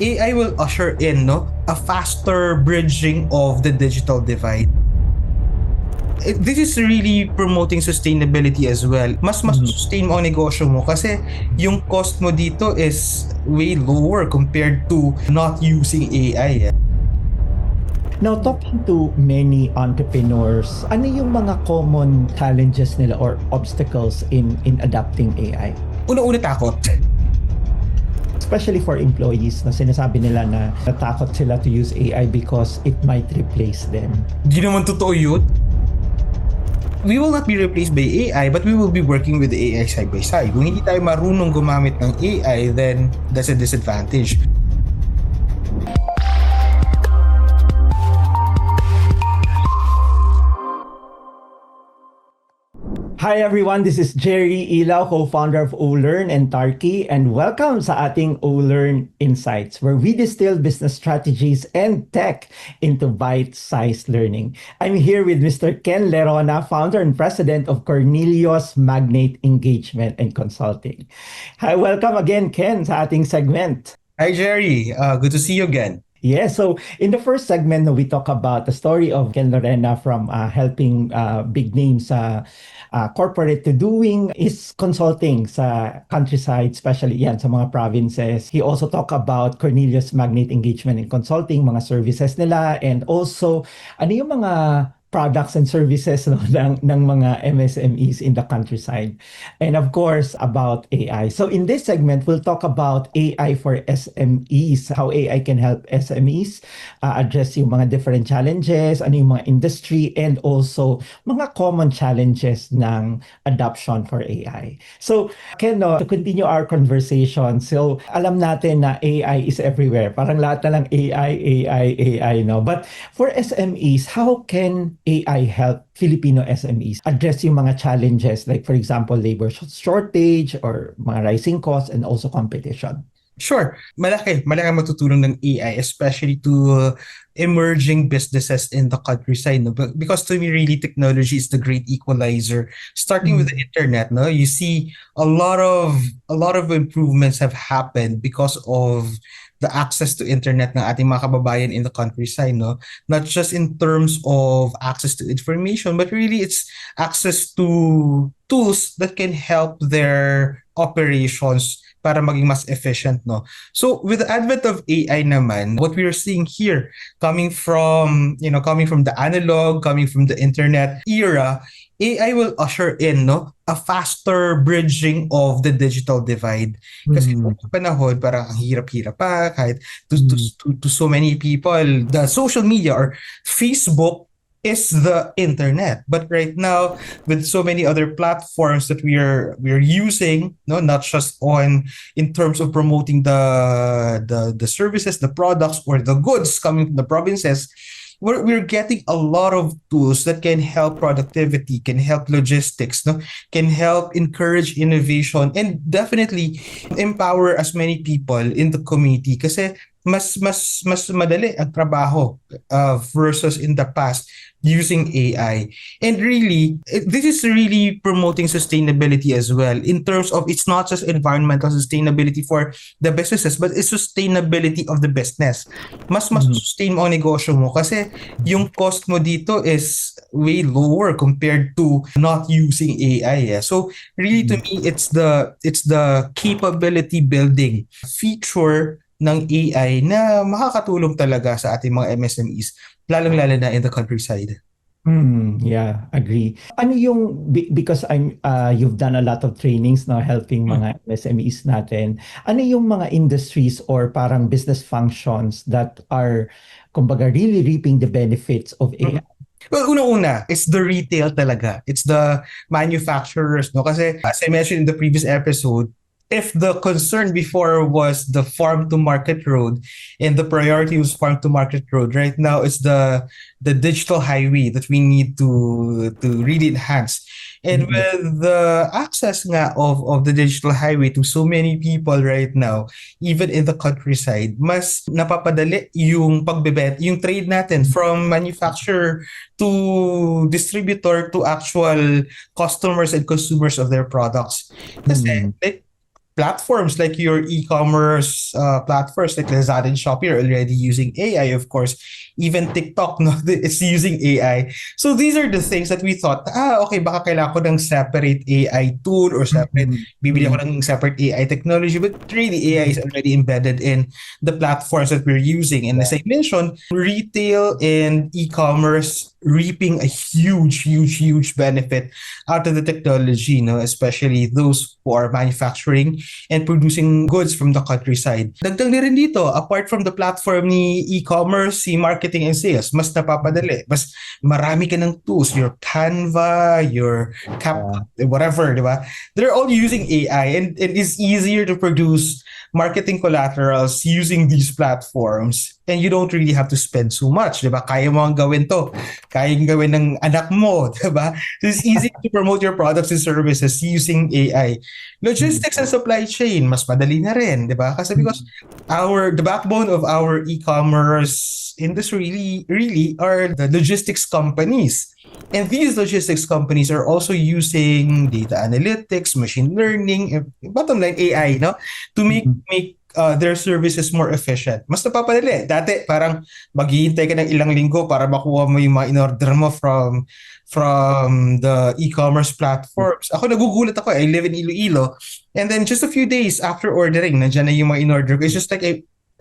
AI will usher in a faster bridging of the digital divide. This is really promoting sustainability as well. Mas sustain mo ang negosyo mo kasi yung cost mo dito is way lower compared to not using AI. Now, talking to many entrepreneurs, ano yung mga common challenges nila or obstacles in adapting AI? Una-una takot. Especially for employees na sinasabi nila na natakot sila to use AI because it might replace them. Di naman totoo yun. We will not be replaced by AI, but we will be working with AI side by side. Kung hindi tayo marunong gumamit ng AI, then that's a disadvantage. Hi everyone, this is Jerry Ilao, co-founder of Olern and Tarki, and welcome sa ating Olern Insights, where we distill business strategies and tech into bite-sized learning. I'm here with Mr. Ken Lerona, founder and president of Cornelius Magnate Engagement and Consulting. Hi, welcome again, Ken, sa ating segment. Hi Jerry, good to see you again. Yeah, so in the first segment, we talk about the story of Ken Lerona from helping big names corporate to doing is consulting sa countryside, especially yan sa mga provinces. He also talk about Cornelius Magnate Engagement and Consulting, mga services nila, and also ano yung mga products and services ng mga MSMEs in the countryside. And of course, about AI. So in this segment, we'll talk about AI for SMEs, how AI can help SMEs address yung mga different challenges, ano yung mga industry, and also mga common challenges ng adoption for AI. So, Ken, to continue our conversation, so alam natin na AI is everywhere. Parang lahat na lang AI, no? But for SMEs, how can AI help Filipino SMEs address yung mga challenges like, for example, labor shortage or mga rising costs and also competition? Sure. Malaki matutulong ng AI, especially to emerging businesses in the countryside. No? Because to me, really, technology is the great equalizer. Starting with the internet, no, you see a lot of improvements have happened because of the access to internet ng ating mga kababayan in the countryside, no? Not just in terms of access to information, but really it's access to tools that can help their operations para maging mas efficient, no? So with the advent of AI naman, what we are seeing here, coming from the analog, coming from the internet era, AI will usher in a faster bridging of the digital divide. Kasi noong panahon, parang ang hirap-hirap pa kahit to so many people. The social media or Facebook is the internet. But right now, with so many other platforms that we're using, not just in terms of promoting the services, the products, or the goods coming from the provinces, we're getting a lot of tools that can help productivity, can help logistics, can help encourage innovation, and definitely empower as many people in the community. Kasi mas madali ang trabaho versus in the past using AI. And really, this is really promoting sustainability as well in terms of it's not just environmental sustainability for the businesses, but it's sustainability of the business. Mas sustain mo ang negosyo mo kasi yung cost mo dito is way lower compared to not using AI. So really to me, it's the capability building feature ng AI na makakatulong talaga sa ating mga MSMEs, lalong-lalo na in the countryside. Yeah, agree. Ano yung because you've done a lot of trainings now helping mga MSMEs natin. Ano yung mga industries or parang business functions that are kumbaga really reaping the benefits of AI? Well, una-una, it's the retail talaga. It's the manufacturers, no? Kasi as I mentioned in the previous episode, if the concern before was the farm to market road and the priority was farm to market road, right now it's the digital highway that we need to really enhance. And with the access nga of the digital highway to so many people right now, even in the countryside, mas napapadali yung pagbebenta, yung trade natin from manufacturer to distributor to actual customers and consumers of their products. Kasi platforms like your e-commerce platforms like Lazada and Shopee are already using AI, of course. Even TikTok, no, it's using AI. So these are the things that we thought, okay, baka kailangan ko ng separate AI tool or separate, Mm, bibili mm, ako ng separate AI technology. But really, AI is already embedded in the platforms that we're using. And as yeah. I mentioned, retail and e-commerce reaping a huge benefit out of the technology, no? Especially those who are manufacturing and producing goods from the countryside. Dagdag na rin dito, apart from the platform ni e-commerce, si marketing and sales, mas napapadali. Mas marami ka ng tools, your Canva, your Yeah. CapCut, whatever, di ba? They're all using AI and it's easier to produce marketing collaterals using these platforms and you don't really have to spend so much, di ba? Kaya mo ang gawin to. Kaya gawin ng anak mo, di ba? So it's easy to promote your products and services using AI. Mm, Logistics and supply chain, mas madali na rin, di ba? Kasi because mm, the backbone of our e-commerce industry really are the logistics companies. And these logistics companies are also using data analytics, machine learning, bottom line AI, no? To mm, make their services more efficient. Mas napapadali. Dati parang maghihintay ka ng ilang linggo para makuha mo yung mga in-order mo from the e-commerce mm, platforms. Ako nagugulat ako. I live in Iloilo. And then just a few days after ordering, nandiyan na yung mga in-order ko. It's just like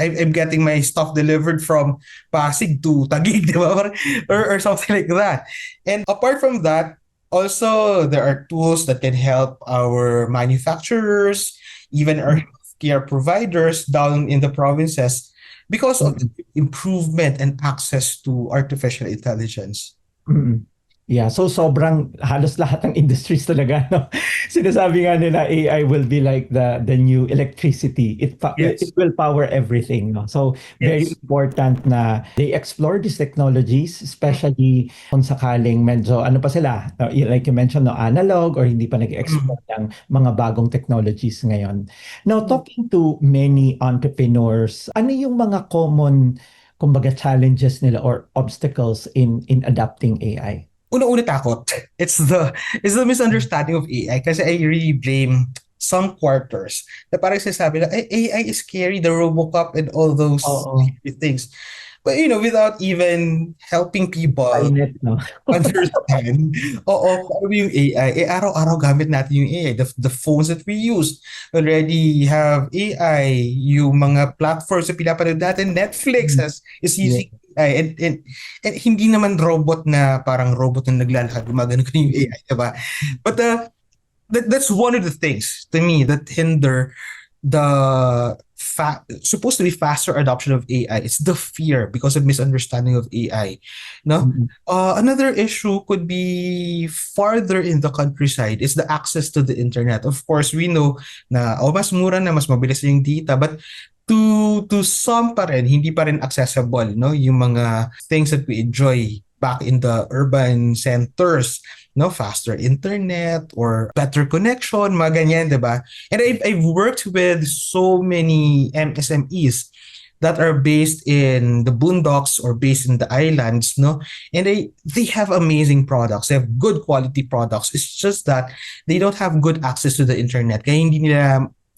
I'm getting my stuff delivered from Pasig to Taguig, di ba? Or something like that. And apart from that, also there are tools that can help our manufacturers, even our mm, healthcare providers down in the provinces because of the mm. improvement and access to artificial intelligence. Mm. Yeah, so sobrang halos lahat ng industries talaga, no? Sinasabi nga nila AI will be like the new electricity. It Yes. will power everything, no? So very Yes. important na they explore these technologies, especially kung sakaling medyo ano pa sila, like you mentioned, no, analog or hindi pa nag-explore ng mga bagong technologies ngayon. Now, talking to many entrepreneurs, ano yung mga common kumbaga challenges nila or obstacles in adapting AI? Una-una takot. It's the misunderstanding of AI kasi I really blame some quarters na parang sinasabi na AI is scary, the Robocop and all those Oo, things. But without even helping people Skynet, no? understand, oo, kung ano yung AI, araw-araw gamit natin yung AI. The phones that we use already have AI. Yung mga platforms na pinapanood natin, Netflix Mm. is Yeah. using AI. And hindi naman robot na parang robot na naglalakad, gumagano ko yung AI, diba? But that's one of the things to me that hinder the supposed to be faster adoption of AI. It's the fear because of misunderstanding of AI. No, Mm, another issue could be farther in the countryside is the access to the internet. Of course, we know na mas mura na, mas mabilis yung data, but to some pa rin, hindi pa rin accessible, no? Yung mga things that we enjoy back in the urban centers, no, faster internet or better connection, mga ganyan, 'di ba? And I've worked with so many MSMEs that are based in the boondocks or based in the islands, no? And they have amazing products. They have good quality products. It's just that they don't have good access to the internet. Kaya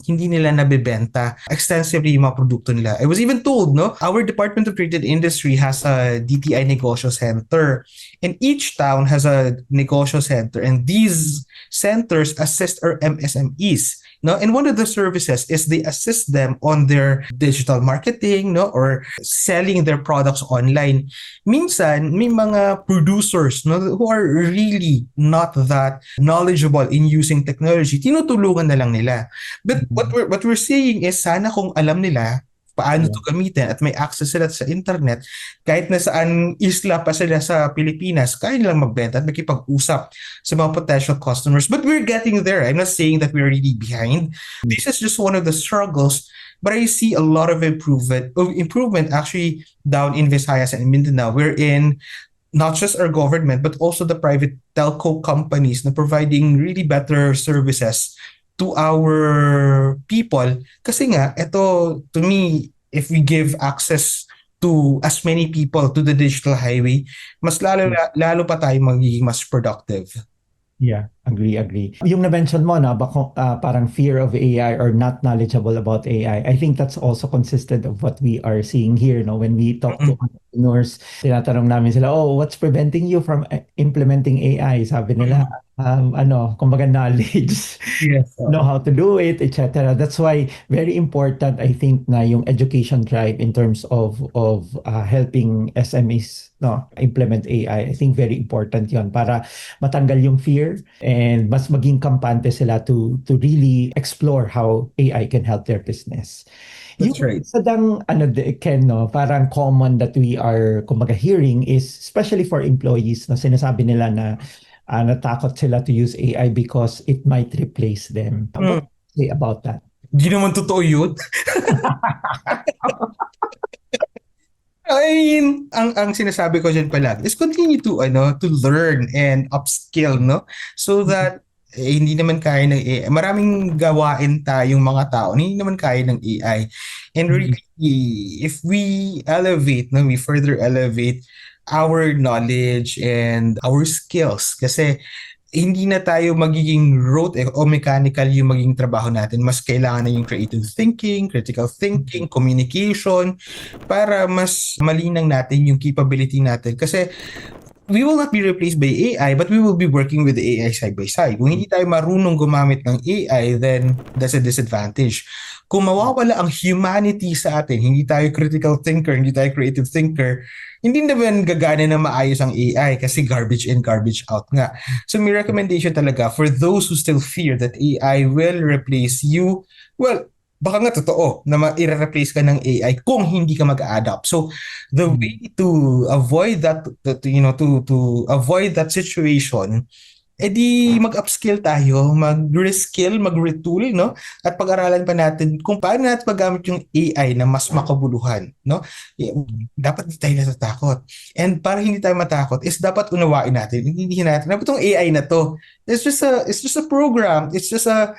hindi nila nabebenta extensively yung mga produkto nila. I was even told, no, our Department of Trade and Industry has a DTI Negosyo Center. And each town has a Negosyo Center. And these centers assist our MSMEs. No? And one of the services is they assist them on their digital marketing, no, or selling their products online. Minsan, may mga producers, no, who are really not that knowledgeable in using technology. Tinutulungan na lang nila. But what mm. we're saying is sana kung alam nila paano Yeah. to gamitin at may access sila sa internet, kahit na saan isla pa sila sa Pilipinas, kaya nilang magbenta at makipag-usap sa mga potential customers. But we're getting there. I'm not saying that we're really behind. Mm, This is just one of the struggles, but I see a lot of improvement actually down in Visayas and Mindanao. We're in not just our government, but also the private telco companies na providing really better services to our people. Kasi nga, ito, to me, if we give access to as many people to the digital highway, mas lalo, mm. lalo pa tayo magiging mas productive. Yeah, agree. Yung na-mention mo na parang fear of AI or not knowledgeable about AI, I think that's also consistent of what we are seeing here, no? When we talk to Mm-mm. entrepreneurs, tinatanong namin sila, oh, what's preventing you from implementing AI? Sabi nila, Mm-mm. kumbaga knowledge, Yes. know Oo. how to do it, etc. That's why very important, I think, na yung education drive in terms of helping SMEs no implement AI. I think very important 'yon para matanggal yung fear and mas maging kampante sila to really explore how AI can help their business. That's Yung right. sadang Ken, no, parang common that we are kumbaga hearing is especially for employees na sinasabi nila na natakot sila to use AI because it might replace them. What Mm. do you say about that? Di naman totoo yun. I mean, ang sinasabi ko diyan palagi is continue to learn and upskill, no? So that hindi naman kaya ng AI. Maraming gawain tayong mga tao, hindi naman kaya ng AI. And really, if we elevate, no, we further elevate our knowledge and our skills kasi hindi na tayo magiging rote o mechanical yung maging trabaho natin. Mas kailangan na yung creative thinking, critical thinking, communication para mas malinang natin yung capability natin. Kasi we will not be replaced by AI, but we will be working with AI side by side. Kung hindi tayo marunong gumamit ng AI, then that's a disadvantage. Kung mawawala ang humanity sa atin, hindi tayo critical thinker, hindi tayo creative thinker, hindi naman gagana na maayos ang AI kasi garbage in, garbage out nga. So may recommendation talaga for those who still fear that AI will replace you, well, baka nga totoo na i-replace ka ng AI kung hindi ka mag-adapt. So the way to avoid to avoid that situation, edi mag-upskill tayo, mag-reskill, mag-retool, no? At pag-aralan pa natin kung paano natin paggamit yung AI na mas makabuluhan, no? Dapat hindi tayo natatakot. And para hindi tayo matakot is dapat unawain natin, intindihin natin na itong AI na to. It's just a program. It's just a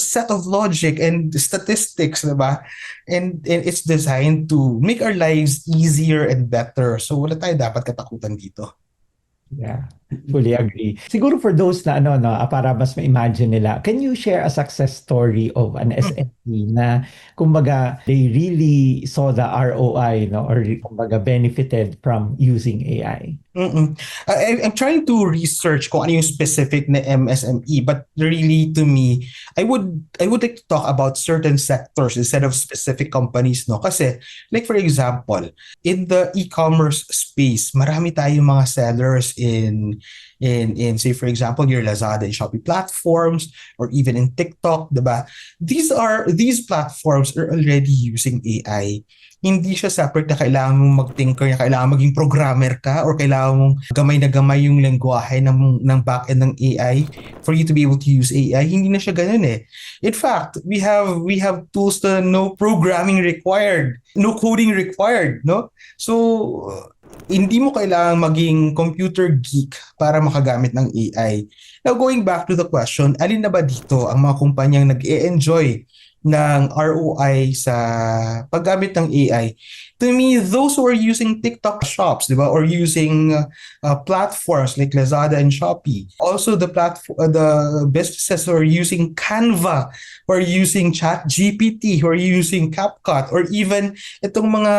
set of logic and statistics, diba? And it's designed to make our lives easier and better. So wala tayo dapat katakutan dito. Yeah, fully agree. Siguro for those na no, para mas ma-imagine nila, can you share a success story of an SME na kumbaga they really saw the ROI, no, or kumbaga benefited from using AI? Mm-mm. I'm trying to research kung ano yung specific na MSME, but really to me, I would like to talk about certain sectors instead of specific companies, no? Kasi like for example, in the e-commerce space, marami tayong mga sellers in say for example your Lazada and Shopee platforms or even in TikTok, 'di ba? These platforms are already using AI. Hindi siya separate na kailangan mong mag-tinker, na kailangan maging programmer ka or kailangan mong gamay na gamay yung lengguwahe ng backend ng AI for you to be able to use AI. Hindi na siya ganun eh. In fact, we have tools na no programming required, no coding required, no? So, hindi mo kailangan maging computer geek para makagamit ng AI. Now, going back to the question, alin na ba dito ang mga kumpanyang nag-e-enjoy ng ROI sa paggamit ng AI? To me, those who are using TikTok shops, di ba, or using platforms like Lazada and Shopee. Also, the businesses who are using Canva, who are using ChatGPT, who are using CapCut, or even itong mga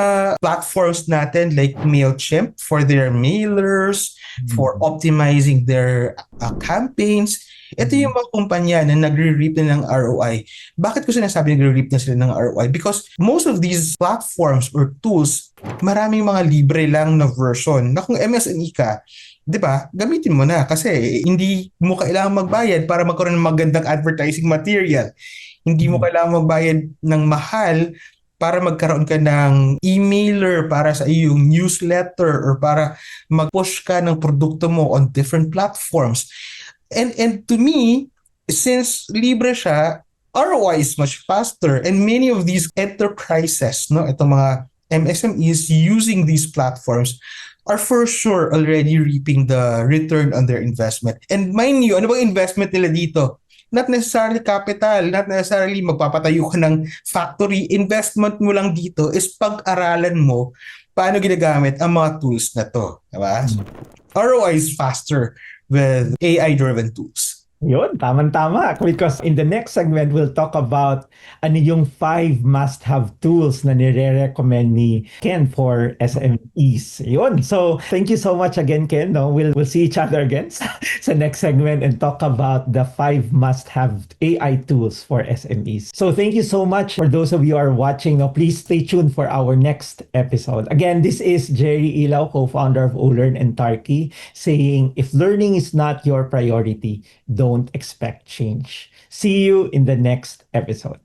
platforms natin like MailChimp for their mailers, for optimizing their campaigns. Ito yung mga kumpanya na nagre-reap na ng ROI. Bakit ko sinasabi nagre-reap na sila ng ROI? Because most of these platforms or tools, maraming mga libre lang na version na kung MSME ka, 'di ba? Gamitin mo na kasi hindi mo kailangan magbayad para magkaroon ng magandang advertising material. Hindi mo kailangan magbayad ng mahal para magkaroon ka ng emailer para sa iyong newsletter or para mag-push ka ng produkto mo on different platforms. And to me, since libre siya, ROI is much faster and many of these enterprises, no, itong mga MSMEs using these platforms are for sure already reaping the return on their investment. And mind you, ano bang investment nila dito? Not necessarily capital, not necessarily magpapatayo ka ng factory. Investment mo lang dito is pag-aralan mo paano ginagamit ang mga tools na to. Diba? ROI is faster with AI-driven tools. Yun, tama-tama. Because in the next segment, we'll talk about ano yung 5 must-have tools na nire-recommend ni Ken for SMEs. Yun. So, thank you so much again, Ken. No? We'll see each other again sa next segment and talk about the 5 must-have AI tools for SMEs. So, thank you so much for those of you who are watching. No? Please stay tuned for our next episode. Again, this is Jerry Ilao, co-founder of Olern and Tarki, saying, if learning is not your priority, don't expect change. See you in the next episode.